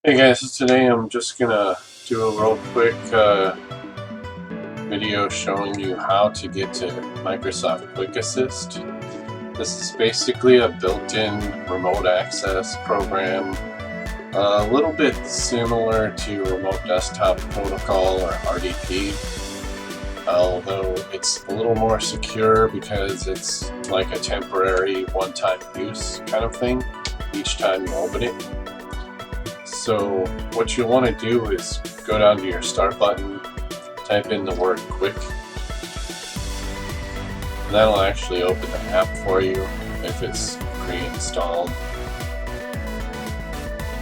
Hey guys, so today I'm just gonna do a real quick video showing you how to get to Microsoft Quck Assist. This is basically a built-in remote access program, a little bit similar to Remote Desktop Protocol or RDP, although it's a little more secure because it's like a temporary one-time use kind of thing each time you open it. So what you want to do is go down to your start button, type in the word Quck. That'll actually open the app for you if it's pre-installed.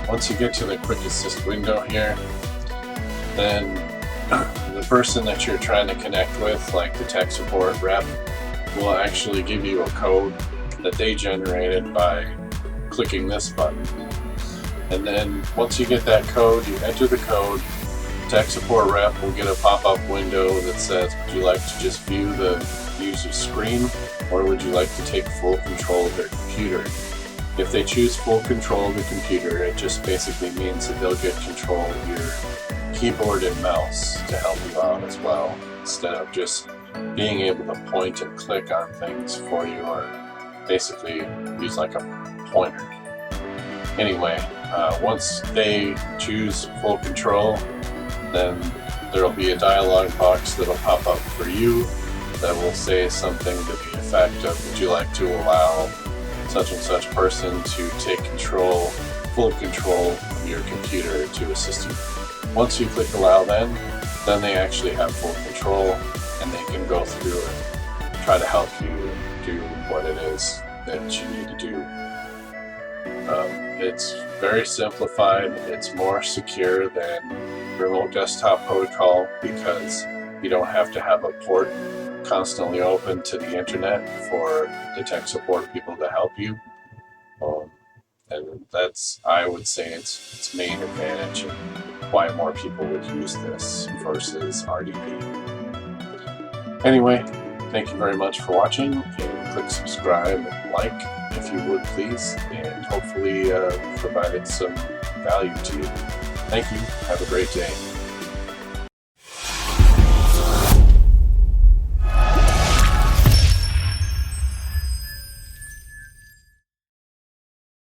Once you get to the Quck Assist window here, then the person that you're trying to connect with, like the tech support rep, will actually give you a code that they generated by clicking this button. And then once you get that code, you enter the code. Tech support rep will get a pop-up window that says, would you like to just view the user's screen, or would you like to take full control of their computer? If they choose full control of the computer, it just basically means that they'll get control of your keyboard and mouse to help you out as well, instead of just being able to point and click on things for you, or basically use like a pointer. Anyway, once they choose full control, then there will be a dialog box that will pop up for you that will say something to the effect of, would you like to allow such and such person to take full control of your computer to assist you. Once you click allow, then they actually have full control and they can go through and try to help you do what it is that you need to do. It's very simplified, it's more secure than Remote Desktop Protocol because you don't have to have a port constantly open to the internet for the tech support people to help you. And that's, I would say, its main advantage and why more people would use this versus RDP. Anyway, thank you very much for watching, and click subscribe and like if you would please, and hopefully provided some value to you. Thank you. Have a great day.